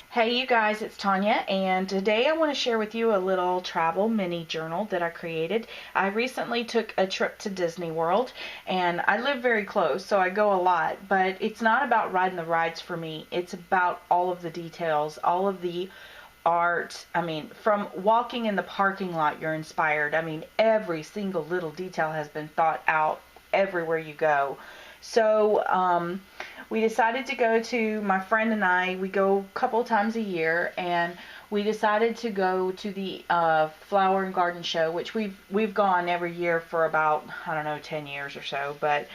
Hey you guys, it's Tonya, and today I want to share with you a little travel mini journal that I created. I recently took a trip to Disney World, and I live very close, so I go a lot, but it's not about riding the rides for me. It's about all of the details, all of the art. I mean, from walking in the parking lot, you're inspired. I mean, every single little detail has been thought out everywhere you go. So, we decided to go to, my friend and I, we go a couple times a year, and we decided to go to the flower and garden show, which we've gone every year for about, I don't know, 10 years or so. But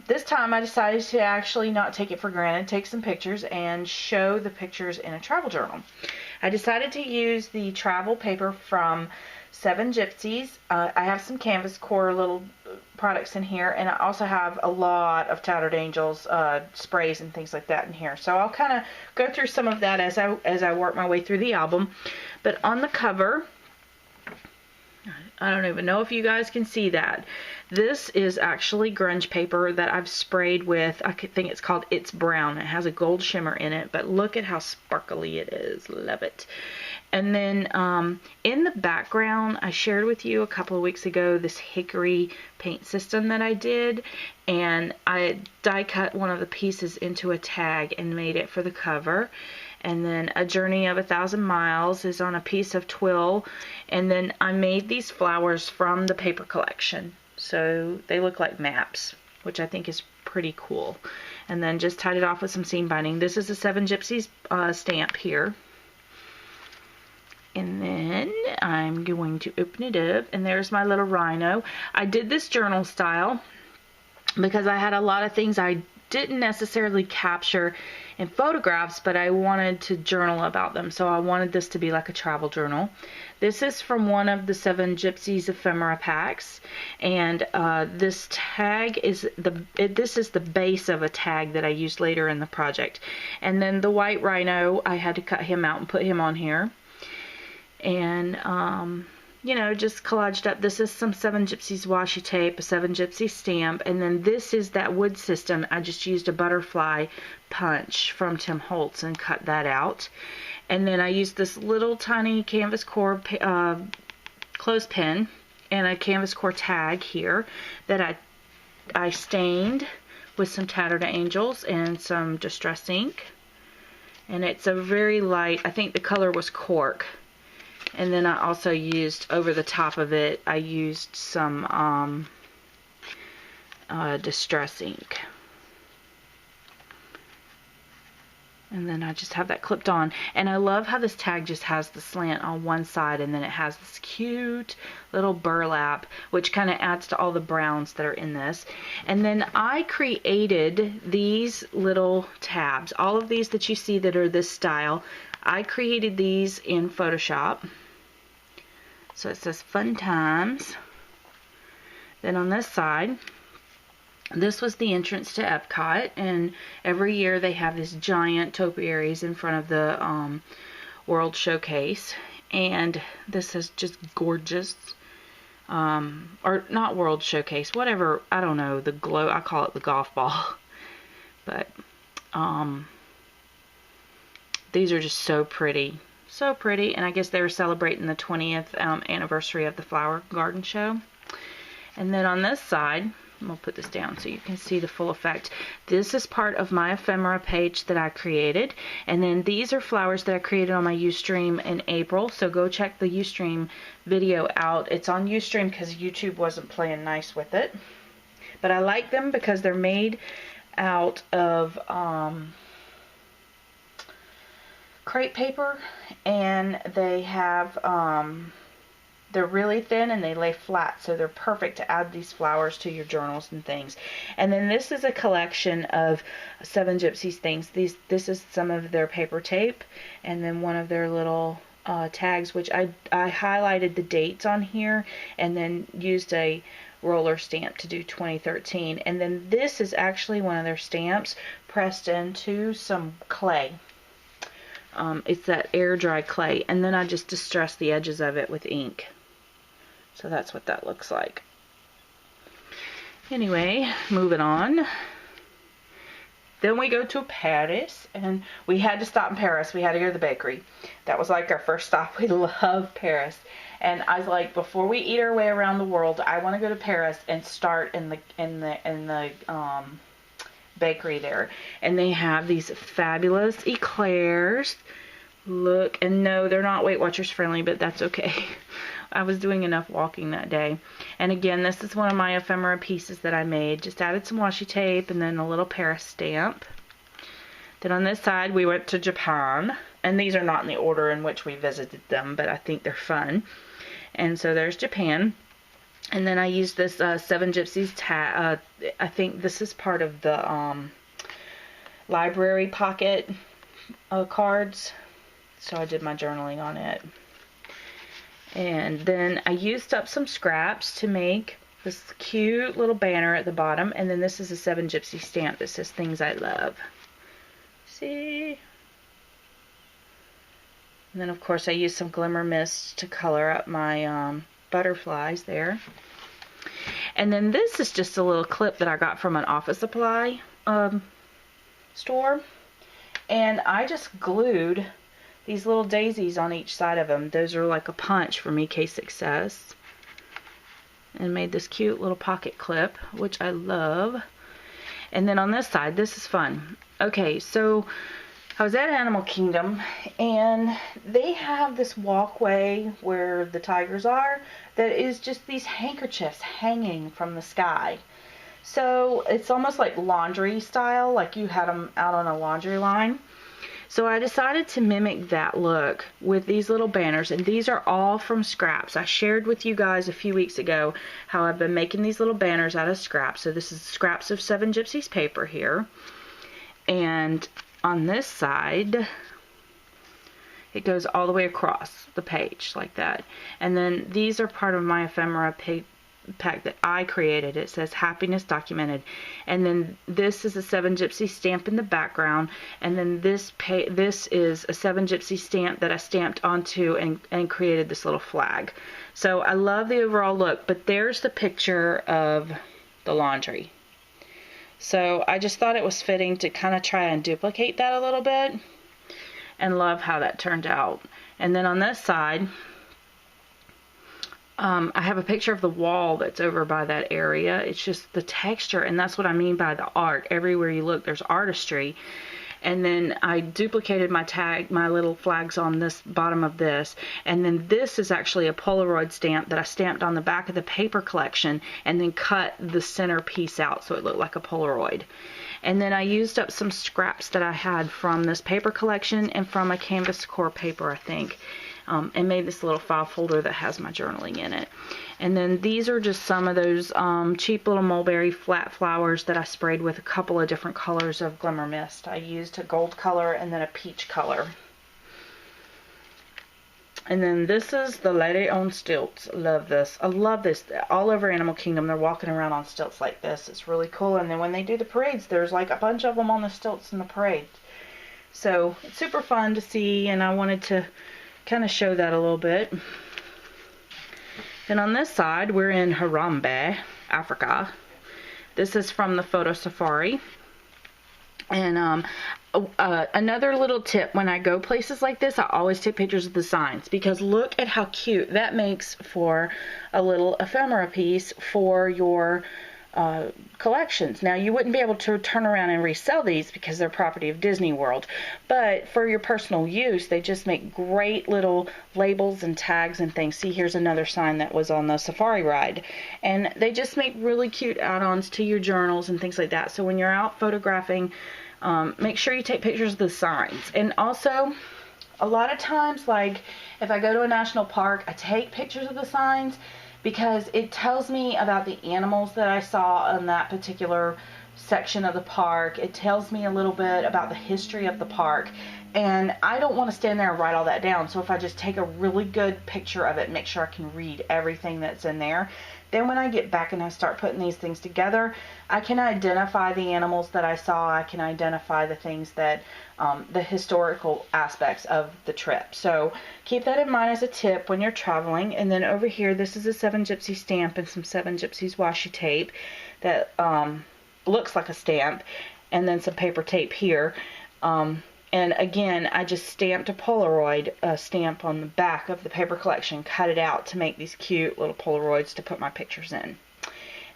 this time I decided to actually not take it for granted, take some pictures and show the pictures in a travel journal. I decided to use the travel paper from 7Gypsies. I have some canvas core little products in here, and I also have a lot of Tattered Angels sprays and things like that in here. So I'll kind of go through some of that as I work my way through the album. But on the cover, I don't even know if you guys can see that. This is actually grunge paper that I've sprayed with, I think it's called It's Brown. It has a gold shimmer in it, but look at how sparkly it is. Love it. And then in the background, I shared with you a couple of weeks ago this hickory paint system that I did, and I die cut one of the pieces into a tag and made it for the cover. And then A Journey of 1,000 Miles is on a piece of twill, and then I made these flowers from the paper collection, so they look like maps, which I think is pretty cool. And then just tied it off with some seam binding. This is a 7Gypsies stamp here. And then I'm going to open it up, and there's my little rhino. I did this journal style because I had a lot of things I didn't necessarily capture in photographs, but I wanted to journal about them, so I wanted this to be like a travel journal. This is from one of the 7Gypsies ephemera packs, and this tag is this is the base of a tag that I used later in the project. And then the white rhino, I had to cut him out and put him on here. And you know, just collaged up. This is some 7Gypsies washi tape, a 7Gypsies stamp, and then this is that wood system. I just used a butterfly punch from Tim Holtz and cut that out. And then I used this little tiny canvas core clothespin and a canvas core tag here that I stained with some Tattered Angels and some Distress ink. And it's a very light, I think the color was Cork. And then I also used, over the top of it, I used some Distress ink. And then I just have that clipped on. And I love how this tag just has the slant on one side, and then it has this cute little burlap, which kind of adds to all the browns that are in this. And then I created these little tabs. All of these that you see that are this style, I created these in Photoshop. So it says Fun Times. Then on this side, this was the entrance to Epcot, and every year they have this giant topiaries in front of the World Showcase, and this is just gorgeous. Or not World Showcase, whatever, I don't know, the glow, I call it the golf ball. But these are just so pretty. So pretty, and I guess they were celebrating the 20th anniversary of the Flower Garden Show. And then on this side, I'm going to put this down so you can see the full effect. This is part of my ephemera page that I created, and then these are flowers that I created on my Ustream in April, so go check the Ustream video out. It's on Ustream because YouTube wasn't playing nice with it. But I like them because they're made out of crepe paper, and they have they're really thin and they lay flat, so they're perfect to add these flowers to your journals and things. And then this is a collection of 7Gypsies things. This is some of their paper tape, and then one of their little tags, which I highlighted the dates on here and then used a roller stamp to do 2013. And then this is actually one of their stamps pressed into some clay. It's that air dry clay, and then I just distressed the edges of it with ink. So that's what that looks like. Anyway, moving on. Then we go to Paris, and we had to stop in Paris. We had to go to the bakery. That was like our first stop. We love Paris. And I was like, before we eat our way around the world, I want to go to Paris and start in the bakery there. And they have these fabulous eclairs. Look, and no, they're not Weight Watchers friendly, but that's okay. I was doing enough walking that day. And again, this is one of my ephemera pieces that I made. Just added some washi tape and then a little Paris stamp. Then on this side, we went to Japan. And these are not in the order in which we visited them, but I think they're fun. And so there's Japan. And then I used this 7Gypsies tag. I think this is part of the library pocket cards. So I did my journaling on it. And then I used up some scraps to make this cute little banner at the bottom. And then this is a 7Gypsy stamp that says things I love. See? And then of course I used some glimmer mist to color up my butterflies there. And then this is just a little clip that I got from an office supply store. And I just glued these little daisies on each side of them. Those are like a punch for EK Success. And made this cute little pocket clip, which I love. And then on this side, this is fun. Okay, so I was at Animal Kingdom, and they have this walkway where the tigers are that is just these handkerchiefs hanging from the sky. So it's almost like laundry style, like you had them out on a laundry line. So I decided to mimic that look with these little banners, and these are all from scraps. I shared with you guys a few weeks ago how I've been making these little banners out of scraps. So this is scraps of 7Gypsies paper here. And on this side, it goes all the way across the page like that. And then these are part of my ephemera pack that I created. It says happiness documented, and then this is a 7Gypsy stamp in the background, and then this is a 7Gypsy stamp that I stamped onto and created this little flag. So I love the overall look, but there's the picture of the laundry. So I just thought it was fitting to kind of try and duplicate that a little bit, and love how that turned out. And then on this side, I have a picture of the wall that's over by that area. It's just the texture, and that's what I mean by the art. Everywhere you look, there's artistry. And then I duplicated my little flags on this bottom of this. And then this is actually a Polaroid stamp that I stamped on the back of the paper collection and then cut the center piece out so it looked like a Polaroid. And then I used up some scraps that I had from this paper collection and from a canvas core paper, I think. And made this little file folder that has my journaling in it. And then these are just some of those cheap little mulberry flat flowers that I sprayed with a couple of different colors of glimmer mist. I used a gold color and then a peach color. And then this is the Lady on Stilts. Love this. I love this. All over Animal Kingdom, they're walking around on stilts like this. It's really cool. And then when they do the parades, there's like a bunch of them on the stilts in the parade. So it's super fun to see, and I wanted to kind of show that a little bit. Then on this side, we're in Harambe, Africa. This is from the photo safari. And another little tip, when I go places like this, I always take pictures of the signs, because look at how cute that makes for a little ephemera piece for your collections. Now, you wouldn't be able to turn around and resell these because they're property of Disney World, but for your personal use, they just make great little labels and tags and things. See, here's another sign that was on the safari ride, and they just make really cute add-ons to your journals and things like that. So when you're out photographing, make sure you take pictures of the signs. And also, a lot of times, like if I go to a national park, I take pictures of the signs, because it tells me about the animals that I saw in that particular section of the park. It tells me a little bit about the history of the park, and I don't want to stand there and write all that down. So if I just take a really good picture of it, make sure I can read everything that's in there, then when I get back and I start putting these things together, I can identify the animals that I saw. I can identify the things that the historical aspects of the trip. So keep that in mind as a tip when you're traveling. And then over here, this is a 7Gypsy stamp and some 7Gypsies washi tape that looks like a stamp. and then some paper tape here. And again, I just stamped a Polaroid stamp on the back of the paper collection, cut it out to make these cute little Polaroids to put my pictures in.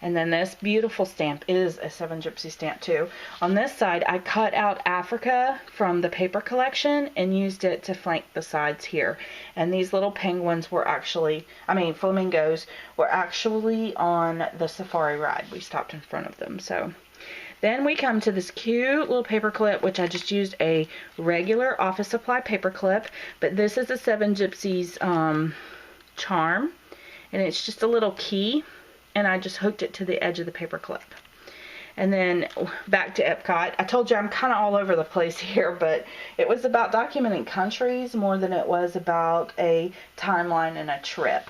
And then this beautiful stamp is a 7Gypsy stamp too. On this side, I cut out Africa from the paper collection and used it to flank the sides here. And these little penguins were actually, flamingos were actually on the safari ride. We stopped in front of them. So then we come to this cute little paper clip, which I just used a regular office supply paper clip, but this is a 7Gypsies charm, and it's just a little key, and I just hooked it to the edge of the paper clip. And then back to Epcot. I told you I'm kind of all over the place here, but it was about documenting countries more than it was about a timeline and a trip.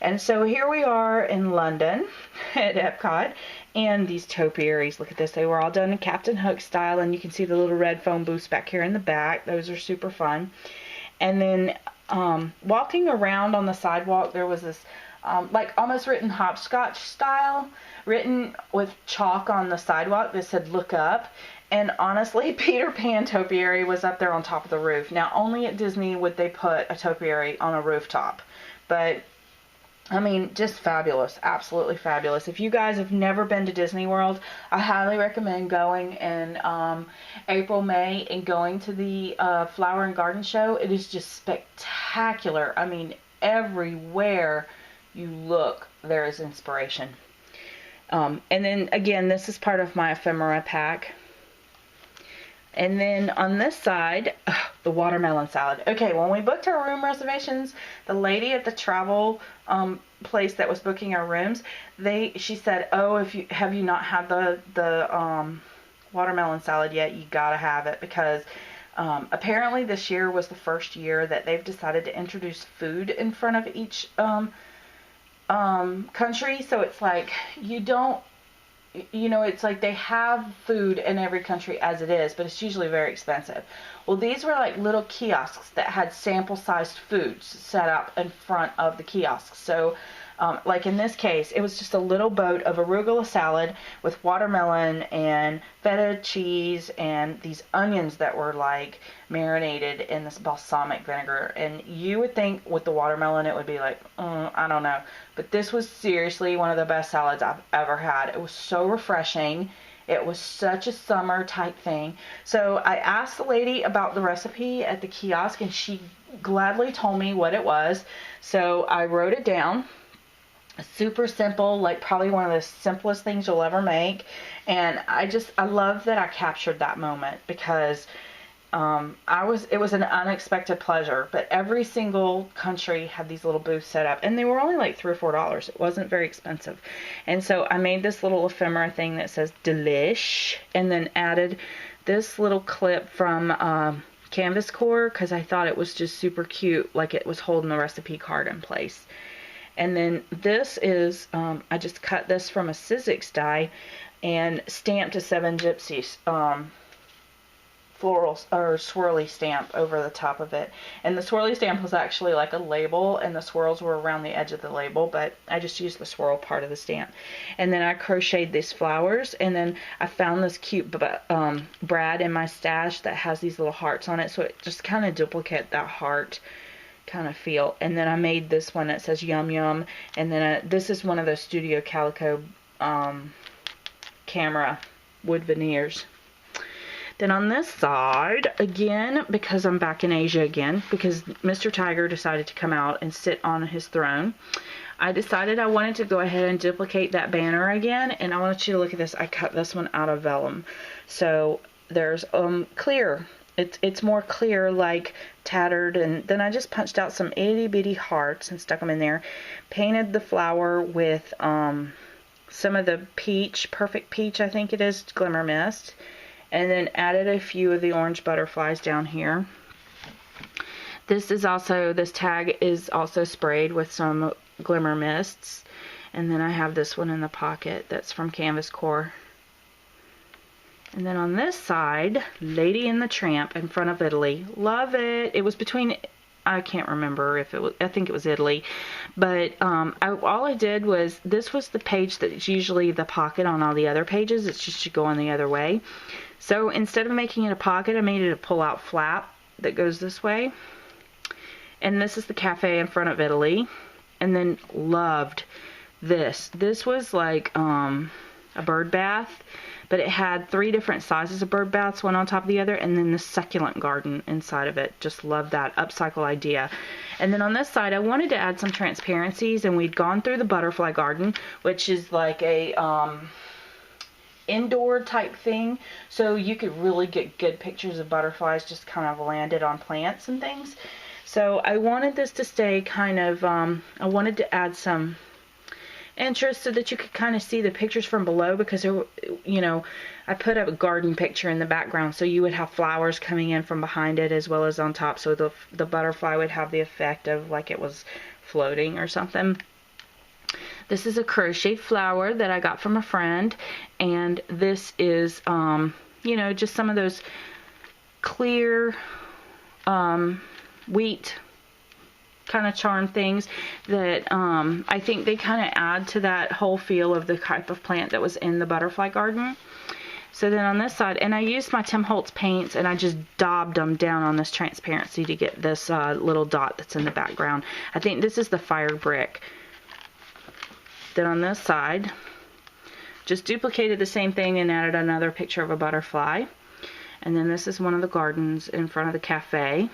And so here we are in London at Epcot, and these topiaries, look at this, they were all done in Captain Hook style, and you can see the little red foam booths back here in the back. Those are super fun. And then walking around on the sidewalk, there was this like almost written hopscotch style, written with chalk on the sidewalk that said "Look up." And honestly, Peter Pan topiary was up there on top of the roof. Now, only at Disney would they put a topiary on a rooftop, but just fabulous, absolutely fabulous. If you guys have never been to Disney World, I highly recommend going in April, May, and going to the Flower and Garden Show. It is just spectacular. Everywhere you look, there is inspiration. And then again, this is part of my ephemera pack. And then on this side, the watermelon salad. Okay, when we booked our room reservations, the lady at the travel place that was booking our rooms, she said, "Oh, have you not had the watermelon salad yet? You gotta have it," because apparently this year was the first year that they've decided to introduce food in front of each country. So it's like it's like they have food in every country as it is, but it's usually very expensive. Well, these were like little kiosks that had sample-sized foods set up in front of the kiosks. So, like in this case, it was just a little boat of arugula salad with watermelon and feta cheese and these onions that were like marinated in this balsamic vinegar. And you would think with the watermelon it would be like, I don't know. But this was seriously one of the best salads I've ever had. It was so refreshing. It was such a summer type thing. So I asked the lady about the recipe at the kiosk, and she gladly told me what it was. So I wrote it down. Super simple, like probably one of the simplest things you'll ever make. And I love that I captured that moment, because it was an unexpected pleasure. But every single country had these little booths set up, and they were only like $3 or $4. It wasn't very expensive. And so I made this little ephemera thing that says "Delish," and then added this little clip from Canvas Core, because I thought it was just super cute, like it was holding the recipe card in place. And then this is, I just cut this from a Sizzix die and stamped a 7Gypsies floral or swirly stamp over the top of it. And the swirly stamp was actually like a label, and the swirls were around the edge of the label, but I just used the swirl part of the stamp. And then I crocheted these flowers, and then I found this cute brad in my stash that has these little hearts on it, so it just kind of duplicate that heart kind of feel. And then I made this one that says "Yum Yum," and then this is one of those Studio Calico camera wood veneers. Then on this side, again, because I'm back in Asia again, because Mr. Tiger decided to come out and sit on his throne, I decided I wanted to go ahead and duplicate that banner again. And I want you to look at this. I cut this one out of vellum. So there's clear. It's more clear, like tattered, and then I just punched out some itty bitty hearts and stuck them in there. Painted the flower with some of the peach, perfect peach, I think it is, glimmer mist, and then added a few of the orange butterflies down here. This tag is also sprayed with some glimmer mists, and then I have this one in the pocket that's from Canvas Core. And then on this side, Lady and the Tramp in front of Italy. Love it. It was between I can't remember if it was, I think it was Italy. But all I did was, this was the page that's usually the pocket on all the other pages. It's just to go on the other way. So instead of making it a pocket, I made it a pull-out flap that goes this way. And this is the cafe in front of Italy. And then loved this. This was like a bird bath, but it had 3 different sizes of bird baths, one on top of the other, and then the succulent garden inside of it. Just love that upcycle idea. And then on this side, I wanted to add some transparencies, and we'd gone through the butterfly garden, which is like a indoor type thing, so you could really get good pictures of butterflies just kind of landed on plants and things. So I wanted this to stay kind of, I wanted to add some interest so that you could kind of see the pictures from below, because there, you know, I put up a garden picture in the background, so you would have flowers coming in from behind it as well as on top, so the butterfly would have the effect of like it was floating or something. This is a crochet flower that I got from a friend, and this is, you know, just some of those clear wheat kind of charm things that I think they kind of add to that whole feel of the type of plant that was in the butterfly garden. So then on this side, and I used my Tim Holtz paints, and I just daubed them down on this transparency to get this little dot that's in the background. I think this is the fire brick. Then on this side, just duplicated the same thing and added another picture of a butterfly. And then this is one of the gardens in front of the cafe.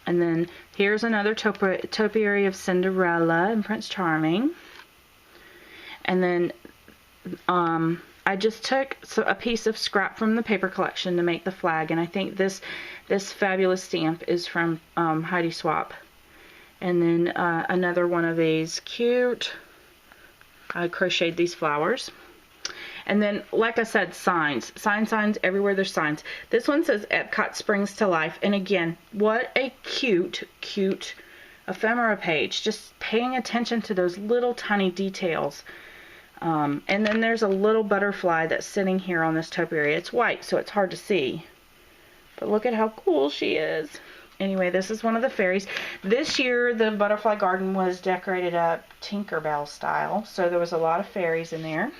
And then here's another topiary of Cinderella and Prince Charming. And then I just took a piece of scrap from the paper collection to make the flag. And I think this fabulous stamp is from Heidi Swap. And then another one of these cute, I crocheted these flowers. And then, like I said, signs. Signs, everywhere there's signs. This one says Epcot Springs to Life. And again, what a cute, cute ephemera page. Just paying attention to those little tiny details. And then there's a little butterfly that's sitting here on this topiary. It's white, so it's hard to see. But look at how cool she is. Anyway, this is one of the fairies. This year, the butterfly garden was decorated up Tinkerbell style. So there was a lot of fairies in there.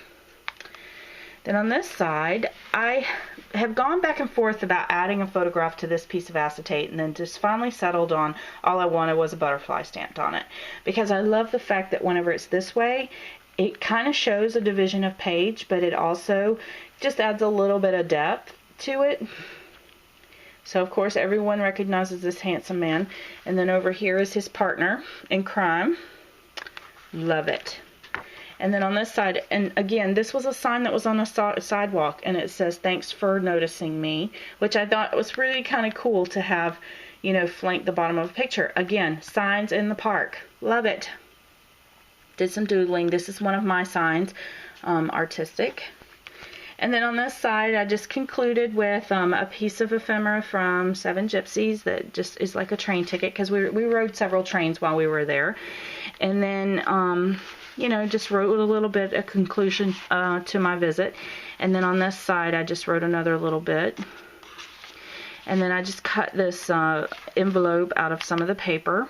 Then on this side, I have gone back and forth about adding a photograph to this piece of acetate, and then just finally settled on all I wanted was a butterfly stamped on it. Because I love the fact that whenever it's this way, it kind of shows a division of page, but it also just adds a little bit of depth to it. So of course everyone recognizes this handsome man. And then over here is his partner in crime. Love it. And then on this side, and again, this was a sign that was on a sidewalk, and it says, "Thanks for noticing me," which I thought was really kind of cool to have, you know, flank the bottom of a picture. Again, signs in the park. Love it. Did some doodling. This is one of my signs, artistic. And then on this side, I just concluded with a piece of ephemera from 7Gypsies that just is like a train ticket, because we rode several trains while we were there. And then, you know, just wrote a little bit, a conclusion to my visit. And then on this side, I just wrote another little bit. And then I just cut this envelope out of some of the paper.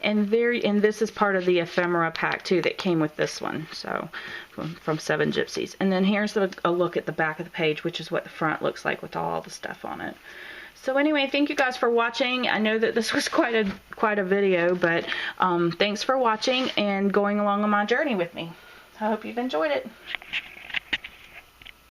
And this is part of the ephemera pack too that came with this one, so from 7Gypsies. And then here's a look at the back of the page, which is what the front looks like with all the stuff on it. So anyway, thank you guys for watching. I know that this was quite a video, but thanks for watching and going along on my journey with me. I hope you've enjoyed it.